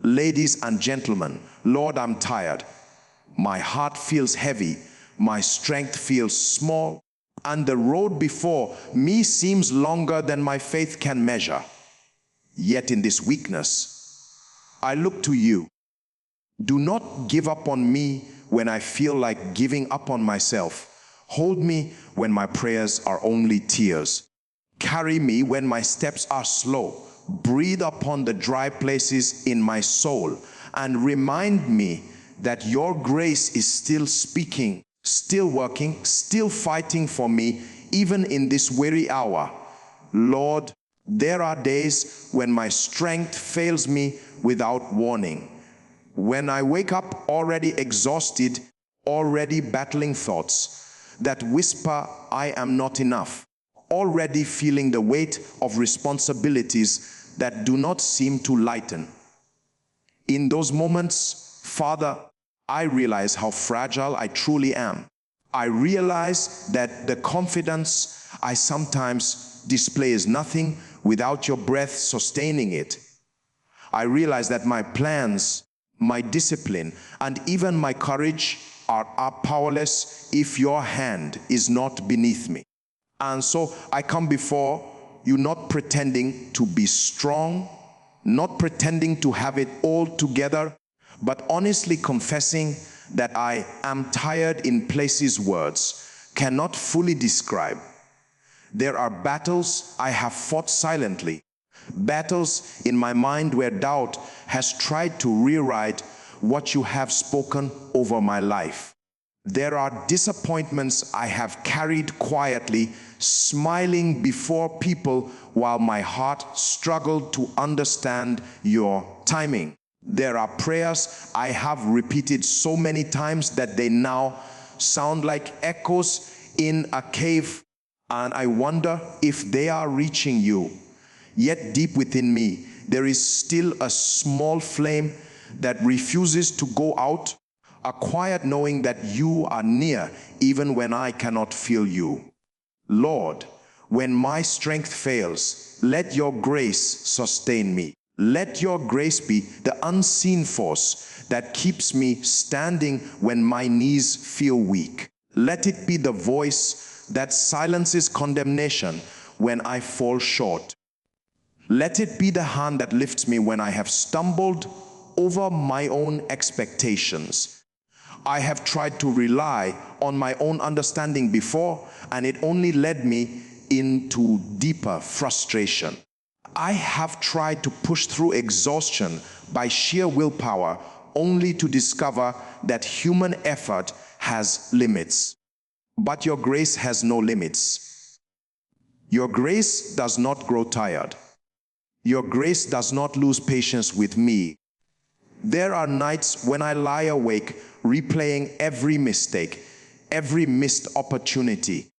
Ladies and gentlemen, Lord, I'm tired. My heart feels heavy. My strength feels small. And the road before me seems longer than my faith can measure. Yet in this weakness, I look to you. Do not give up on me when I feel like giving up on myself. Hold me when my prayers are only tears. Carry me when my steps are slow. Breathe upon the dry places in my soul and remind me that your grace is still speaking, still working, still fighting for me, even in this weary hour. Lord, there are days when my strength fails me without warning. When I wake up already exhausted, already battling thoughts that whisper, I am not enough, already feeling the weight of responsibilities that do not seem to lighten. In those moments, Father, I realize how fragile I truly am. I realize that the confidence I sometimes display is nothing without your breath sustaining it. I realize that my plans, my discipline, and even my courage are powerless if your hand is not beneath me. And so I come before you not pretending to be strong, not pretending to have it all together, but honestly confessing that I am tired in places words cannot fully describe. There are battles I have fought silently, battles in my mind where doubt has tried to rewrite what you have spoken over my life. There are disappointments I have carried quietly, smiling before people while my heart struggled to understand your timing. There are prayers I have repeated so many times that they now sound like echoes in a cave, and I wonder if they are reaching you. Yet deep within me, there is still a small flame that refuses to go out, a quiet knowing that you are near even when I cannot feel you. Lord, when my strength fails, let your grace sustain me. Let your grace be the unseen force that keeps me standing when my knees feel weak. Let it be the voice that silences condemnation when I fall short. Let it be the hand that lifts me when I have stumbled over my own expectations. I have tried to rely on my own understanding before, and it only led me into deeper frustration. I have tried to push through exhaustion by sheer willpower, only to discover that human effort has limits. But your grace has no limits. Your grace does not grow tired. Your grace does not lose patience with me. There are nights when I lie awake, replaying every mistake, every missed opportunity,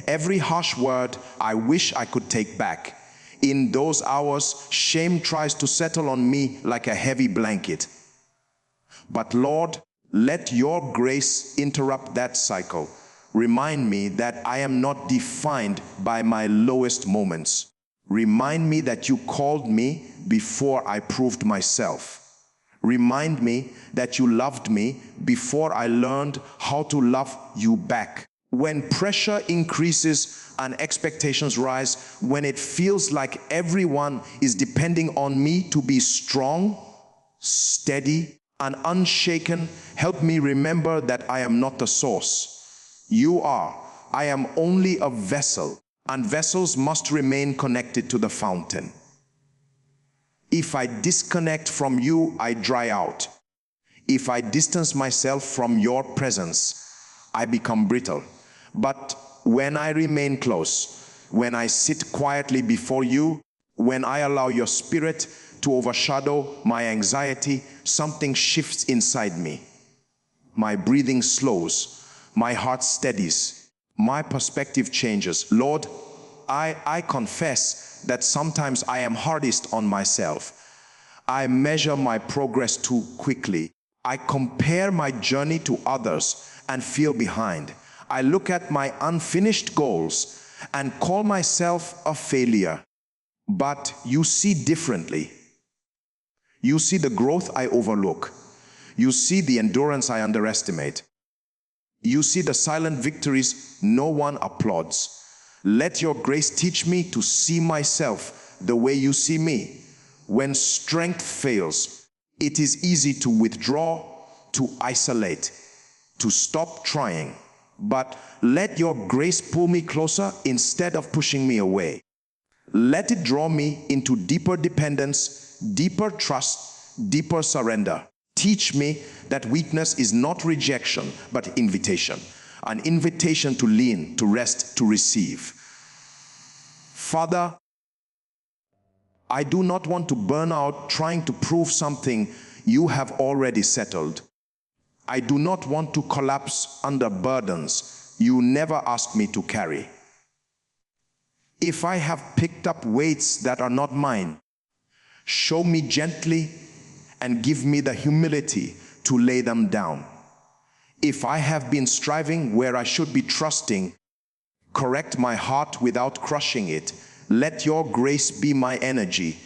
every harsh word I wish I could take back. In those hours, shame tries to settle on me like a heavy blanket. But Lord, let your grace interrupt that cycle. Remind me that I am not defined by my lowest moments. Remind me that you called me before I proved myself. Remind me that you loved me before I learned how to love you back. When pressure increases and expectations rise, when it feels like everyone is depending on me to be strong, steady, and unshaken, help me remember that I am not the source. You are. I am only a vessel, and vessels must remain connected to the fountain. If I disconnect from you, I dry out. If I distance myself from your presence, I become brittle. But when I remain close, when I sit quietly before you, when I allow your spirit to overshadow my anxiety, something shifts inside me. My breathing slows, my heart steadies, my perspective changes. Lord, I confess that sometimes I am hardest on myself. I measure my progress too quickly. I compare my journey to others and feel behind. I look at my unfinished goals and call myself a failure. But you see differently. You see the growth I overlook. You see the endurance I underestimate. You see the silent victories no one applauds. Let your grace teach me to see myself the way you see me. When strength fails, it is easy to withdraw, to isolate, to stop trying. But let your grace pull me closer instead of pushing me away. Let it draw me into deeper dependence, deeper trust, deeper surrender. Teach me that weakness is not rejection, but invitation. An invitation to lean, to rest, to receive. Father, I do not want to burn out trying to prove something you have already settled. I do not want to collapse under burdens you never asked me to carry. If I have picked up weights that are not mine, show me gently and give me the humility to lay them down. If I have been striving where I should be trusting, correct my heart without crushing it. Let your grace be my energy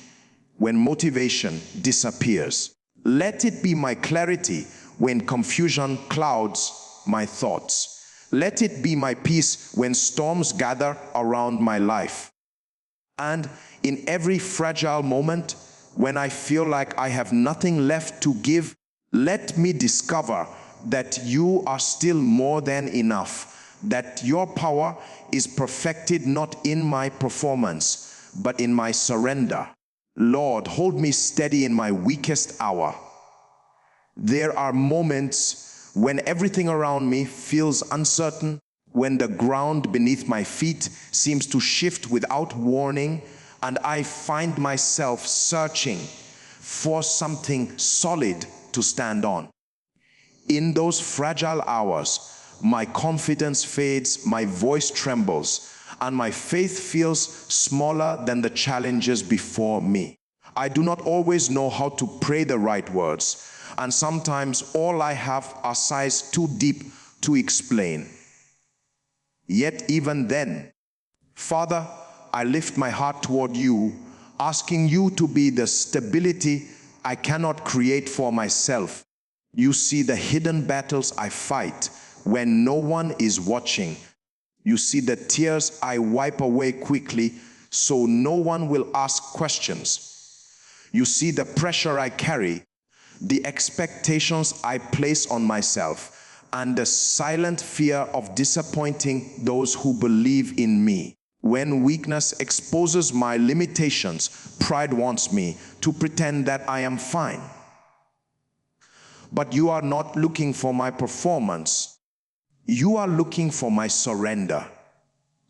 when motivation disappears. Let it be my clarity when confusion clouds my thoughts. Let it be my peace when storms gather around my life. And in every fragile moment, when I feel like I have nothing left to give, let me discover that you are still more than enough, that your power is perfected not in my performance, but in my surrender. Lord, hold me steady in my weakest hour. There are moments when everything around me feels uncertain, when the ground beneath my feet seems to shift without warning, and I find myself searching for something solid to stand on. In those fragile hours, my confidence fades, my voice trembles, and my faith feels smaller than the challenges before me. I do not always know how to pray the right words, and sometimes all I have are sighs too deep to explain. Yet even then, Father, I lift my heart toward you, asking you to be the stability I cannot create for myself. You see the hidden battles I fight when no one is watching. You see the tears I wipe away quickly so no one will ask questions. You see the pressure I carry, the expectations I place on myself, and the silent fear of disappointing those who believe in me. When weakness exposes my limitations, pride wants me to pretend that I am fine. But you are not looking for my performance. You are looking for my surrender.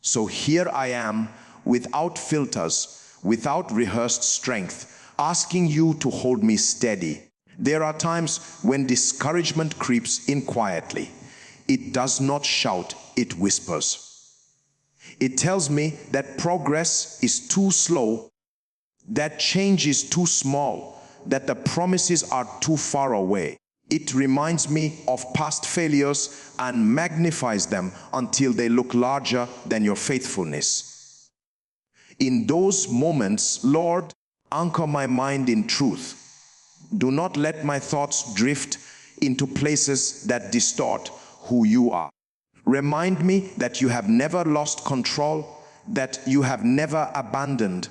So here I am, without filters, without rehearsed strength, asking you to hold me steady. There are times when discouragement creeps in quietly. It does not shout, it whispers. It tells me that progress is too slow, that change is too small, that the promises are too far away. It reminds me of past failures and magnifies them until they look larger than your faithfulness. In those moments, Lord, anchor my mind in truth. Do not let my thoughts drift into places that distort who you are. Remind me that you have never lost control, that you have never abandoned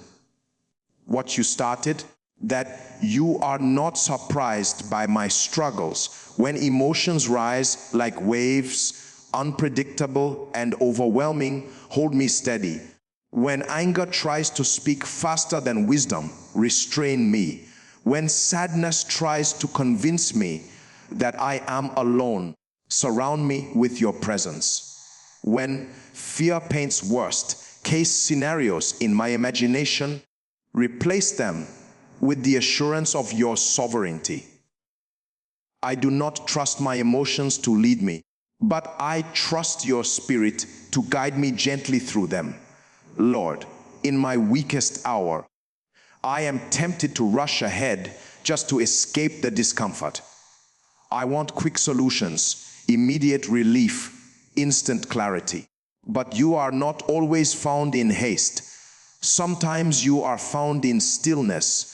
what you started, that you are not surprised by my struggles. When emotions rise like waves, unpredictable and overwhelming, hold me steady. When anger tries to speak faster than wisdom, restrain me. When sadness tries to convince me that I am alone, surround me with your presence. When fear paints worst case scenarios in my imagination, replace them with the assurance of your sovereignty. I do not trust my emotions to lead me, but I trust your spirit to guide me gently through them. Lord, in my weakest hour, I am tempted to rush ahead just to escape the discomfort. I want quick solutions, immediate relief, instant clarity. But you are not always found in haste. Sometimes you are found in stillness,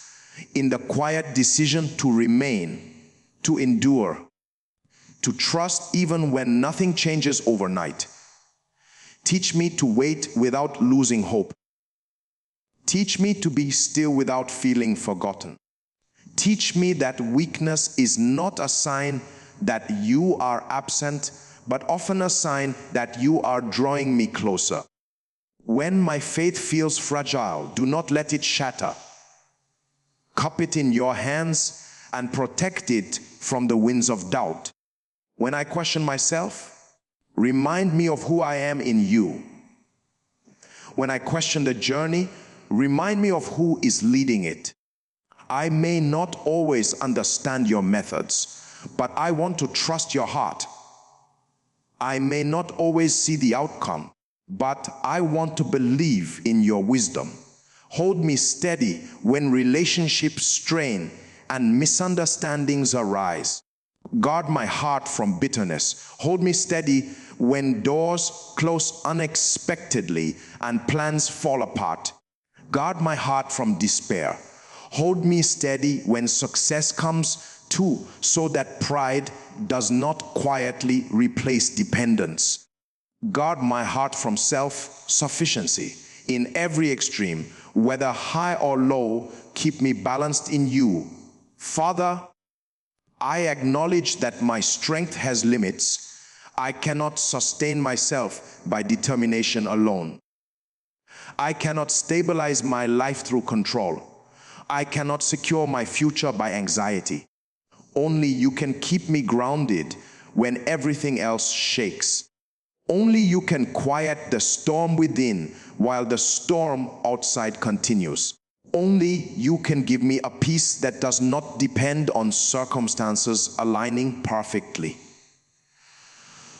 in the quiet decision to remain, to endure, to trust even when nothing changes overnight. Teach me to wait without losing hope. Teach me to be still without feeling forgotten. Teach me that weakness is not a sign that you are absent, but often a sign that you are drawing me closer. When my faith feels fragile, do not let it shatter. Cup it in your hands and protect it from the winds of doubt. When I question myself, remind me of who I am in you. When I question the journey, remind me of who is leading it. I may not always understand your methods, but I want to trust your heart. I may not always see the outcome, but I want to believe in your wisdom. Hold me steady when relationships strain and misunderstandings arise. Guard my heart from bitterness. Hold me steady when doors close unexpectedly and plans fall apart. Guard my heart from despair. Hold me steady when success comes too, so that pride does not quietly replace dependence. Guard my heart from self-sufficiency. In every extreme, whether high or low, keep me balanced in you. Father, I acknowledge that my strength has limits. I cannot sustain myself by determination alone. I cannot stabilize my life through control. I cannot secure my future by anxiety. Only you can keep me grounded when everything else shakes. Only you can quiet the storm within while the storm outside continues. Only you can give me a peace that does not depend on circumstances aligning perfectly.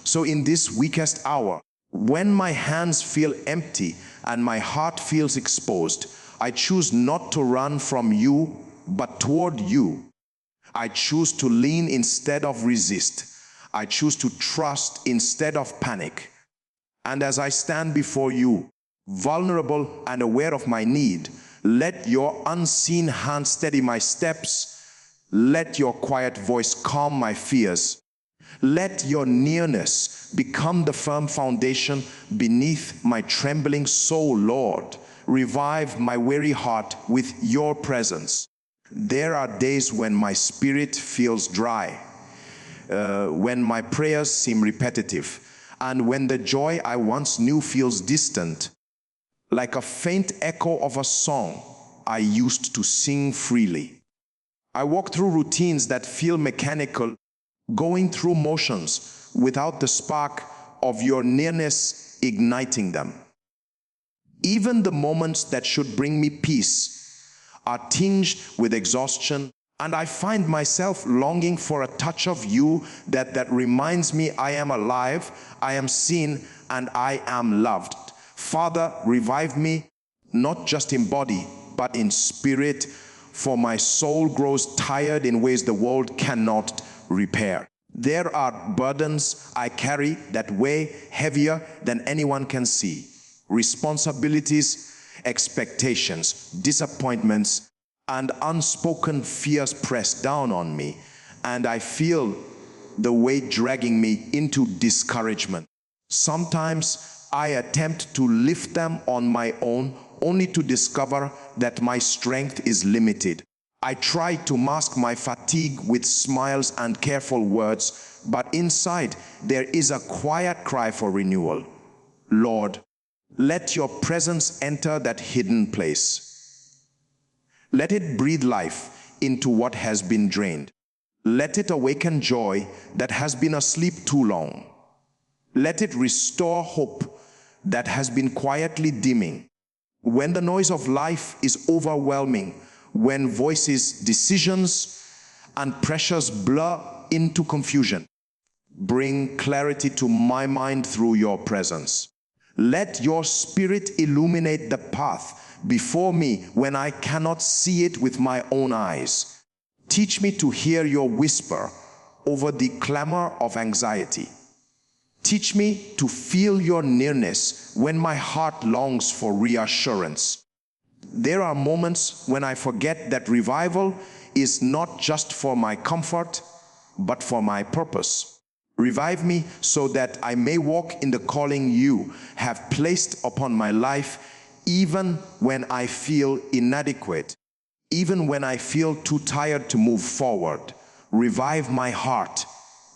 So in this weakest hour, when my hands feel empty and my heart feels exposed, I choose not to run from you, but toward you. I choose to lean instead of resist. I choose to trust instead of panic. And as I stand before you, vulnerable and aware of my need, let your unseen hand steady my steps. Let your quiet voice calm my fears. Let your nearness become the firm foundation beneath my trembling soul, Lord. Revive my weary heart with your presence. There are days when my spirit feels dry, when my prayers seem repetitive, and when the joy I once knew feels distant, like a faint echo of a song I used to sing freely. I walk through routines that feel mechanical, going through motions without the spark of your nearness igniting them. Even the moments that should bring me peace are tinged with exhaustion, and I find myself longing for a touch of you that reminds me I am alive, I am seen, and I am loved. Father, revive me, not just in body, but in spirit, for my soul grows tired in ways the world cannot repair. There are burdens I carry that weigh heavier than anyone can see. Responsibilities, expectations, disappointments, and unspoken fears press down on me, and I feel the weight dragging me into discouragement. Sometimes I attempt to lift them on my own, only to discover that my strength is limited. I try to mask my fatigue with smiles and careful words, but inside there is a quiet cry for renewal. Lord, let your presence enter that hidden place. Let it breathe life into what has been drained. Let it awaken joy that has been asleep too long. Let it restore hope that has been quietly dimming. When the noise of life is overwhelming, when voices, decisions, and pressures blur into confusion, bring clarity to my mind through your presence. Let your spirit illuminate the path before me when I cannot see it with my own eyes. Teach me to hear your whisper over the clamor of anxiety. Teach me to feel your nearness when my heart longs for reassurance. There are moments when I forget that revival is not just for my comfort, but for my purpose. Revive me so that I may walk in the calling you have placed upon my life, even when I feel inadequate, even when I feel too tired to move forward. Revive my heart,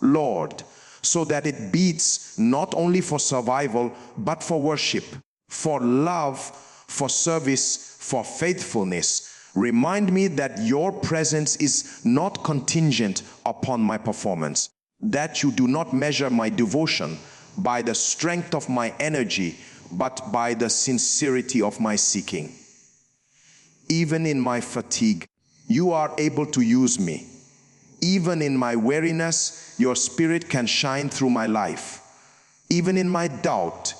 Lord, so that it beats not only for survival, but for worship, for love, for service, for faithfulness. Remind me that your presence is not contingent upon my performance, that you do not measure my devotion by the strength of my energy, but by the sincerity of my seeking. Even in my fatigue, you are able to use me. Even in my weariness, your spirit can shine through my life. Even in my doubt,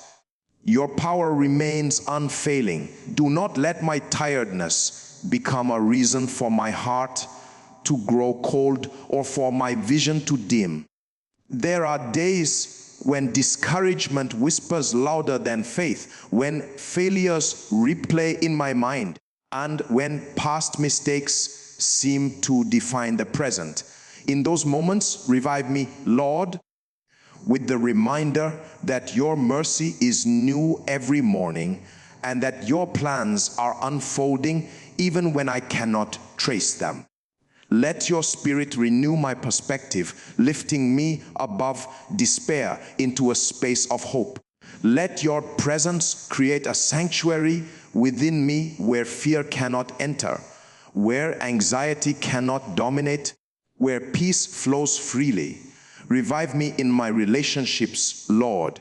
your power remains unfailing. Do not let my tiredness become a reason for my heart to grow cold or for my vision to dim. There are days when discouragement whispers louder than faith, when failures replay in my mind, and when past mistakes seem to define the present. In those moments, revive me, Lord, with the reminder that your mercy is new every morning and that your plans are unfolding even when I cannot trace them. Let your spirit renew my perspective, lifting me above despair into a space of hope. Let your presence create a sanctuary within me where fear cannot enter, where anxiety cannot dominate, where peace flows freely. Revive me in my relationships, Lord.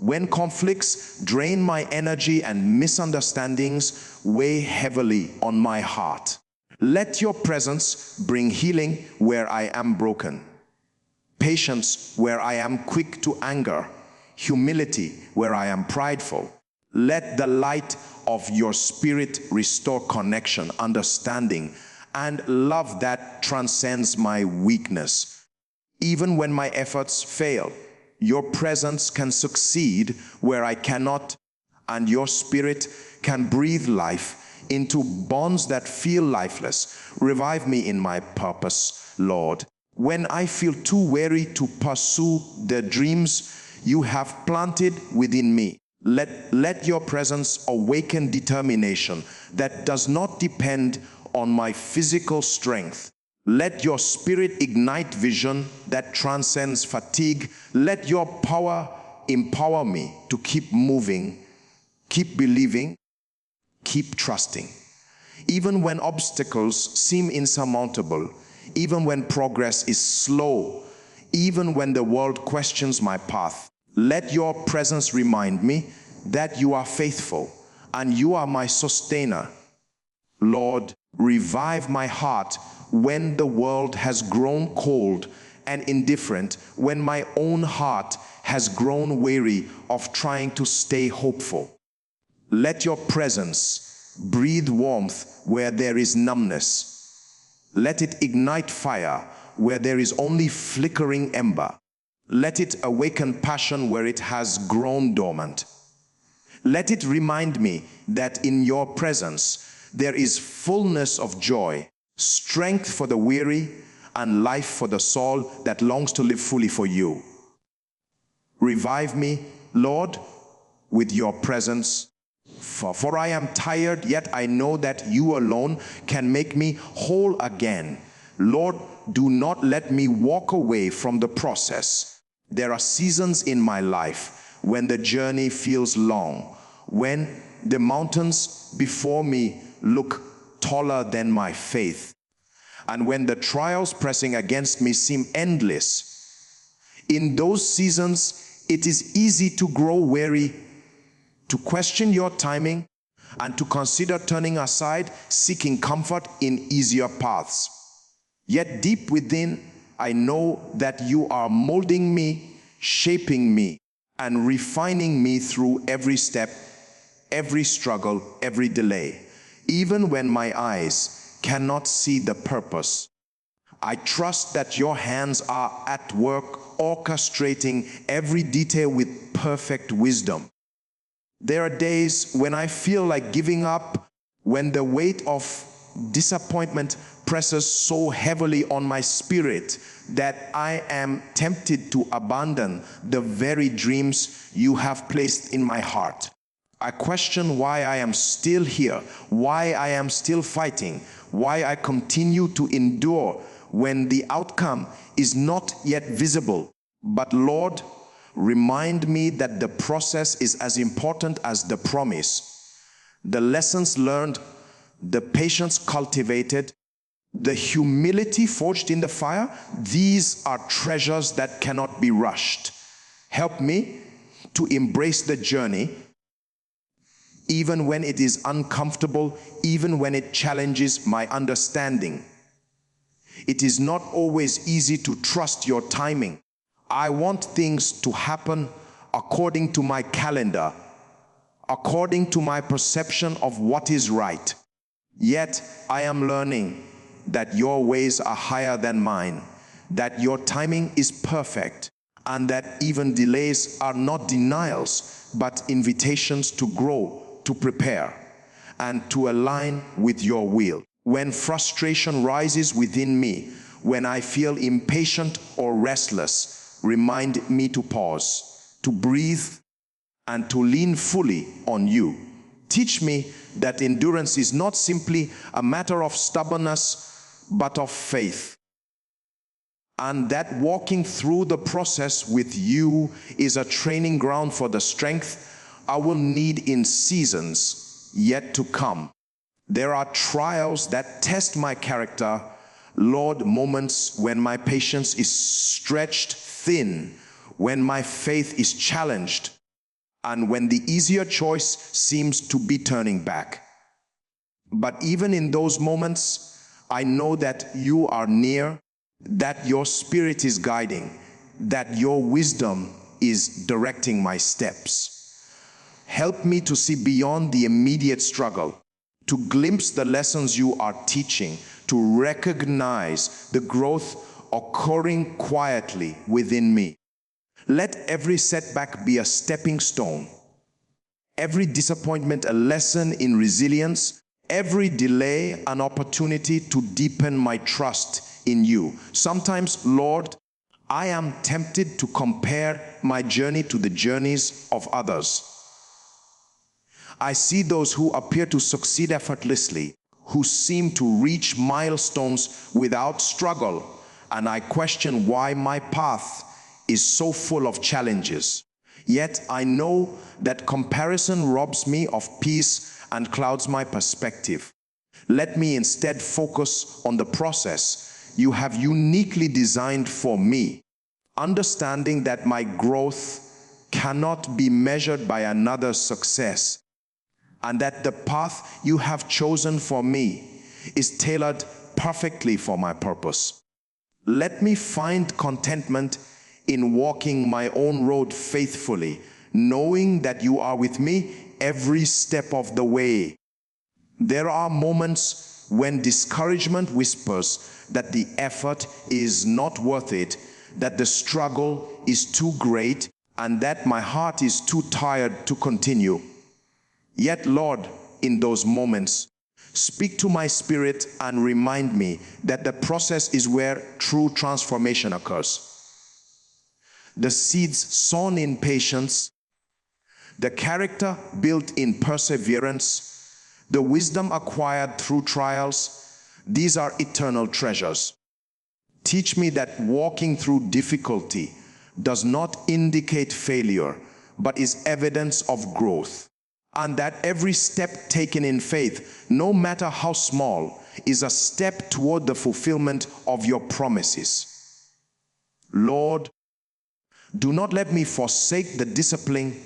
When conflicts drain my energy and misunderstandings weigh heavily on my heart, let your presence bring healing where I am broken, patience where I am quick to anger, humility where I am prideful. Let the light of your spirit restore connection, understanding, and love that transcends my weakness. Even when my efforts fail, your presence can succeed where I cannot, and your spirit can breathe life into bonds that feel lifeless. Revive me in my purpose, Lord. When I feel too weary to pursue the dreams you have planted within me, let your presence awaken determination that does not depend on my physical strength. Let your spirit ignite vision that transcends fatigue. Let your power empower me to keep moving, keep believing, keep trusting. Even when obstacles seem insurmountable, even when progress is slow, even when the world questions my path, let your presence remind me that you are faithful and you are my sustainer. Lord, revive my heart when the world has grown cold and indifferent, when my own heart has grown weary of trying to stay hopeful. Let your presence breathe warmth where there is numbness. Let it ignite fire where there is only flickering ember. Let it awaken passion where it has grown dormant. Let it remind me that in your presence there is fullness of joy, strength for the weary, and life for the soul that longs to live fully for you. Revive me, Lord, with your presence. For I am tired, yet I know that you alone can make me whole again. Lord, do not let me walk away from the process. There are seasons in my life when the journey feels long, when the mountains before me look taller than my faith, and when the trials pressing against me seem endless. In those seasons, it is easy to grow weary, to question your timing, and to consider turning aside, seeking comfort in easier paths. Yet deep within, I know that you are molding me, shaping me, and refining me through every step, every struggle, every delay. Even when my eyes cannot see the purpose, I trust that your hands are at work orchestrating every detail with perfect wisdom. There are days when I feel like giving up, when the weight of disappointment presses so heavily on my spirit that I am tempted to abandon the very dreams you have placed in my heart. I question why I am still here, why I am still fighting, why I continue to endure when the outcome is not yet visible. But Lord, remind me that the process is as important as the promise. The lessons learned, the patience cultivated, the humility forged in the fire, these are treasures that cannot be rushed. Help me to embrace the journey, even when it is uncomfortable, even when it challenges my understanding. It is not always easy to trust your timing. I want things to happen according to my calendar, according to my perception of what is right. Yet I am learning that your ways are higher than mine, that your timing is perfect, and that even delays are not denials, but invitations to grow, to prepare, and to align with your will. When frustration rises within me, when I feel impatient or restless, remind me to pause, to breathe, and to lean fully on you. Teach me that endurance is not simply a matter of stubbornness, but of faith. And that walking through the process with you is a training ground for the strength I will need in seasons yet to come. There are trials that test my character, Lord, moments when my patience is stretched thin, when my faith is challenged, and when the easier choice seems to be turning back. But even in those moments, I know that you are near, that your spirit is guiding, that your wisdom is directing my steps. Help me to see beyond the immediate struggle, to glimpse the lessons you are teaching, to recognize the growth occurring quietly within me. Let every setback be a stepping stone, every disappointment a lesson in resilience, every delay an opportunity to deepen my trust in you. Sometimes, Lord, I am tempted to compare my journey to the journeys of others. I see those who appear to succeed effortlessly, who seem to reach milestones without struggle, and I question why my path is so full of challenges. Yet I know that comparison robs me of peace and clouds my perspective. Let me instead focus on the process you have uniquely designed for me, understanding that my growth cannot be measured by another's success, and that the path you have chosen for me is tailored perfectly for my purpose. Let me find contentment in walking my own road faithfully, knowing that you are with me every step of the way. There are moments when discouragement whispers that the effort is not worth it, that the struggle is too great, and that my heart is too tired to continue. Yet, Lord, in those moments, speak to my spirit and remind me that the process is where true transformation occurs. The seeds sown in patience, the character built in perseverance, the wisdom acquired through trials, these are eternal treasures. Teach me that walking through difficulty does not indicate failure, but is evidence of growth. And that every step taken in faith, no matter how small, is a step toward the fulfillment of your promises. Lord, do not let me forsake the discipline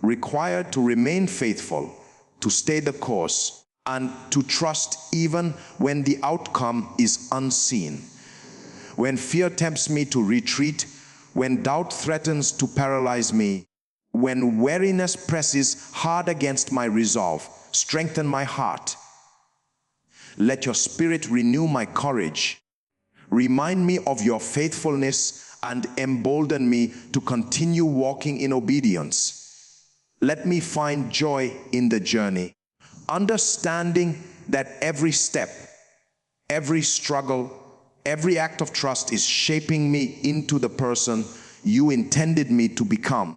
required to remain faithful, to stay the course, and to trust even when the outcome is unseen. When fear tempts me to retreat, when doubt threatens to paralyze me, when weariness presses hard against my resolve, strengthen my heart. Let your spirit renew my courage. Remind me of your faithfulness and embolden me to continue walking in obedience. Let me find joy in the journey, understanding that every step, every struggle, every act of trust is shaping me into the person you intended me to become.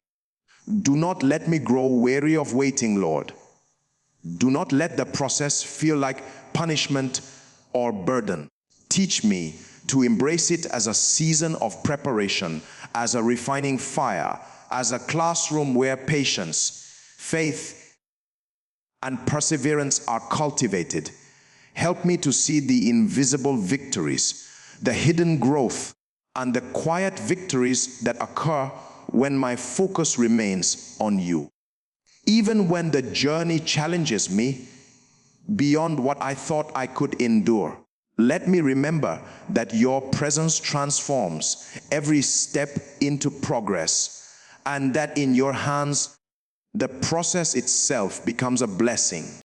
Do not let me grow weary of waiting, Lord. Do not let the process feel like punishment or burden. Teach me to embrace it as a season of preparation, as a refining fire, as a classroom where patience, faith, and perseverance are cultivated. Help me to see the invisible victories, the hidden growth, and the quiet victories that occur when my focus remains on you. Even when the journey challenges me beyond what I thought I could endure, let me remember that your presence transforms every step into progress, and that in your hands, the process itself becomes a blessing.